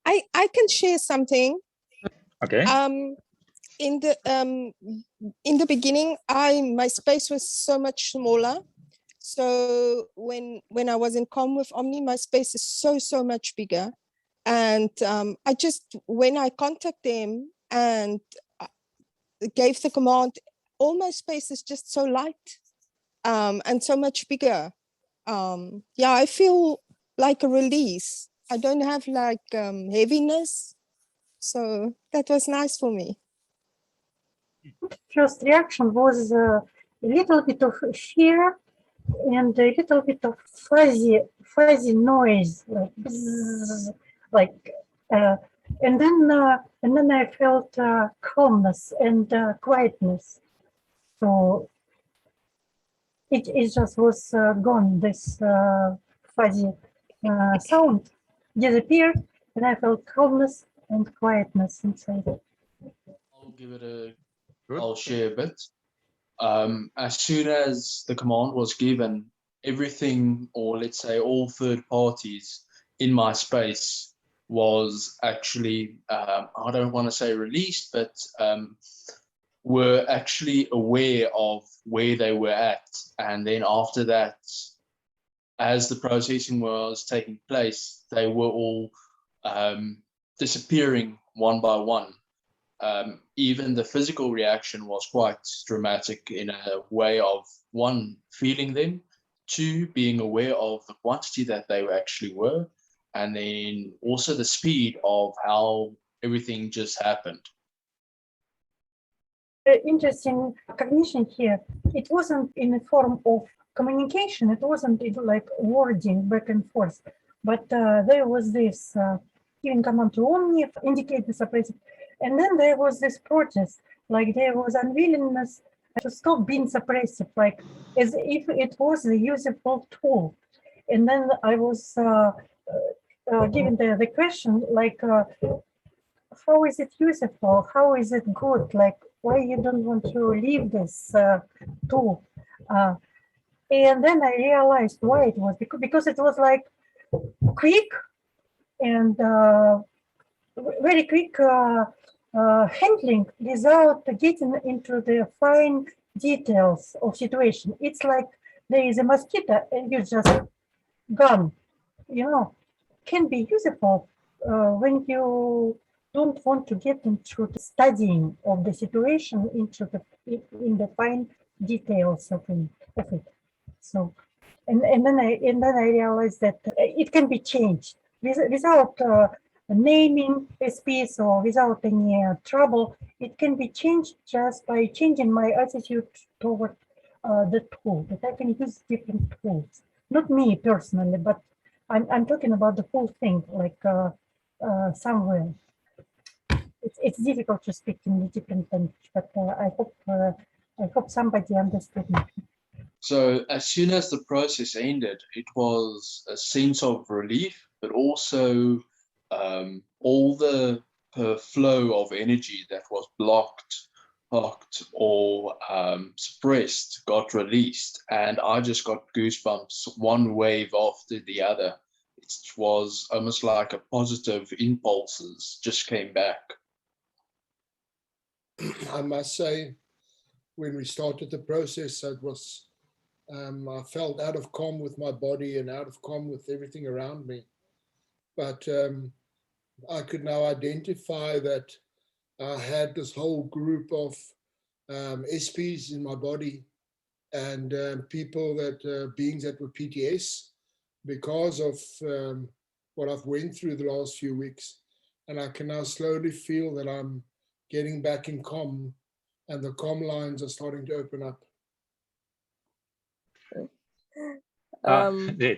I can share something. Okay. In the beginning, my space was so much smaller. So when I was in comm with Omni, my space is so much bigger. And I just, when I contact them and gave the command, all my space is just so light and so much bigger. Yeah, I feel like a release. I don't have like heaviness. So that was nice for me. First reaction was a little bit of fear and a little bit of fuzzy noise, like bzzz, like, and then I felt calmness and quietness. So it just was gone. This fuzzy sound disappeared, and I felt calmness and quietness inside. I'll give it a. Good. I'll share a bit. As soon as the command was given, everything, or let's say all third parties in my space, was actually, I don't want to say released, but were actually aware of where they were at. And then after that, as the processing was taking place, they were all disappearing one by one. Even the physical reaction was quite dramatic in a way of, one, feeling them, two, being aware of the quantity that they actually were, and then also the speed of how everything just happened. Interesting cognition here. It wasn't in the form of communication. It wasn't like wording back and forth, but there was this giving command to Omni, indicate the suppressive, and then there was this protest, like there was unwillingness to stop being suppressive, like as if it was a useful tool. And then I was given the question, like, how is it useful? How is it good? Like, why you don't want to leave this tool? And then I realized why it was, because it was like quick and very quick handling without getting into the fine details of situation. It's like there is a mosquito and you just gone, you know. Can be useful when you don't want to get into the studying of the situation in the fine details of it. So, and then I realized that it can be changed without naming a space or without any trouble. It can be changed just by changing my attitude toward the tool, that I can use different tools. Not me personally, but I'm talking about the whole thing, like somewhere. It's difficult to speak in a different language, but I hope somebody understood me. So as soon as the process ended, it was a sense of relief, but also all the flow of energy that was blocked or suppressed got released, and I just got goosebumps one wave after the other. It was almost like a positive impulses just came back. I must say, when we started the process, it was I felt out of calm with my body and out of calm with everything around me. But I could now identify that I had this whole group of SPs in my body and people that, beings that were PTS because of what I've went through the last few weeks. And I can now slowly feel that I'm getting back in calm and the calm lines are starting to open up.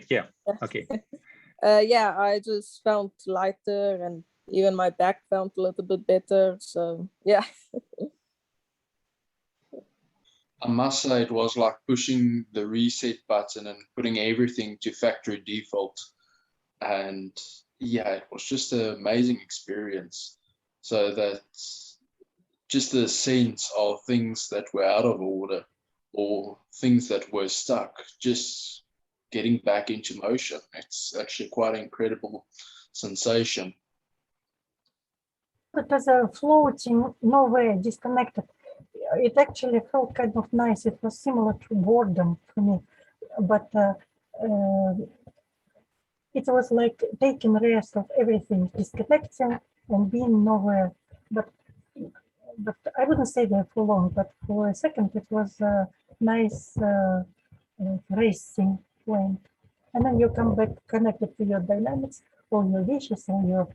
Yeah, okay. Yeah, I just felt lighter and even my back felt a little bit better. So yeah. I must say it was like pushing the reset button and putting everything to factory default. And yeah, it was just an amazing experience. So that just the sense of things that were out of order or things that were stuck, just getting back into motion. It's actually quite an incredible sensation. it as a floating, nowhere, disconnected. It actually felt kind of nice. It was similar to boredom for me, but it was like taking rest of everything, disconnecting and being nowhere. But I wouldn't say that for long, but for a second it was a nice racing point. And then you come back connected to your dynamics, all your wishes, all your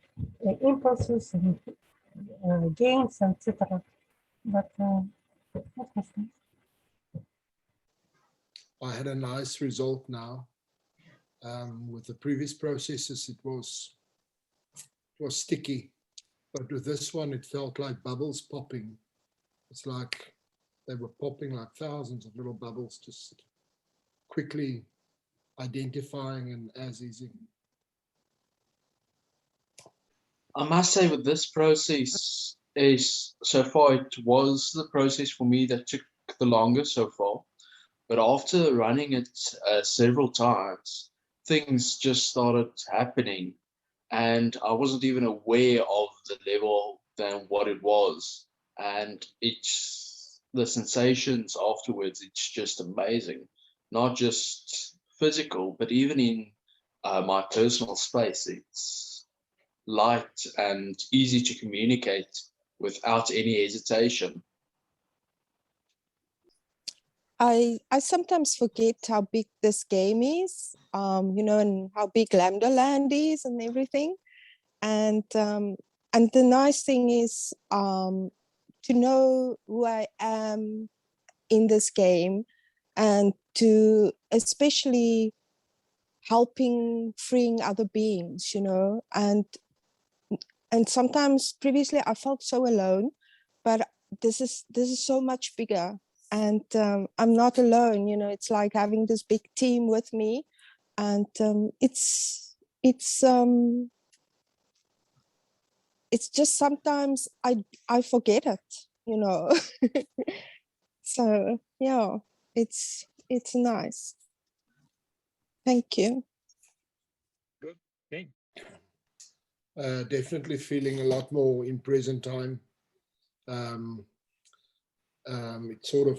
impulses and gains, etc. But that was nice. I had a nice result now. With the previous processes, it was sticky, but with this one, it felt like bubbles popping. It's like they were popping like thousands of little bubbles, just quickly identifying and as easing. I must say with this process is so far it was the process for me that took the longest so far, but after running it several times, things just started happening and I wasn't even aware of the level than what it was. And it's the sensations afterwards, it's just amazing. Not just physical, but even in my personal space, it's light and easy to communicate without any hesitation. I sometimes forget how big this game is, you know, and how big Lambda Land is and everything. And the nice thing is to know who I am in this game, and to especially helping freeing other beings, you know, and sometimes previously I felt so alone, but this is so much bigger. And I'm not alone, you know, it's like having this big team with me, and it's just sometimes I forget it, you know. So yeah, it's nice. Thank you. Good. Okay. Definitely feeling a lot more in present time. It sort of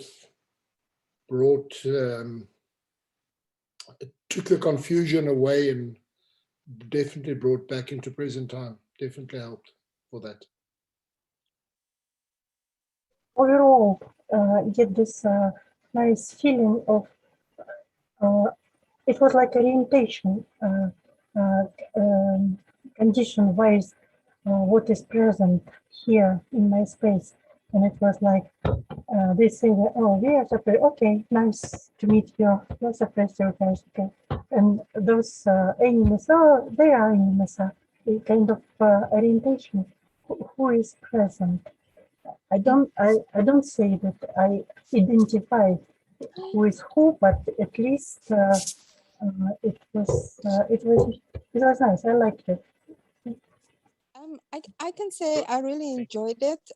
brought, it took the confusion away and definitely brought back into present time. Definitely helped for that. Overall, get this nice feeling of it was like orientation, condition-wise, what is present here in my space. And it was like, they say, that, oh, we are separate. Okay, nice to meet you. You're separate, guys. Okay. And those enemies, oh, they are enemies. A kind of orientation. Who is present? I don't say that I identify who is who, but at least it was nice. I liked it. I can say I really enjoyed it.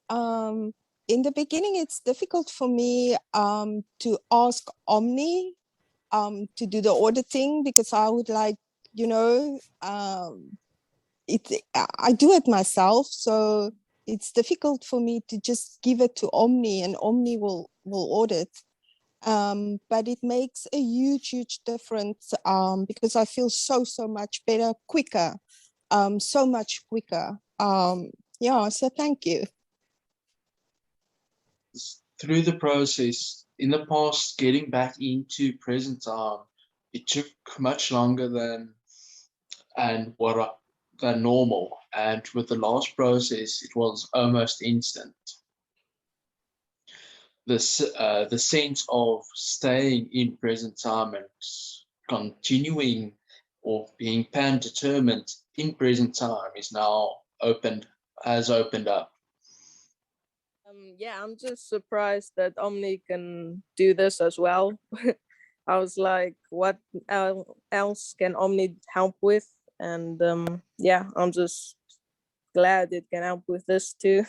In the beginning, it's difficult for me to ask OMNI to do the auditing, because I would like, you know, I do it myself, so it's difficult for me to just give it to OMNI and OMNI will audit. But it makes a huge difference because I feel so much better, quicker, so much quicker. Yeah, so thank you. Through the process, in the past, getting back into present time, it took much longer than normal. And with the last process, it was almost instant. The sense of staying in present time and continuing or being pan determined in present time is now has opened up. Yeah, I'm just surprised that OMNI can do this as well. I was like, what else can OMNI help with? And yeah, I'm just glad it can help with this too.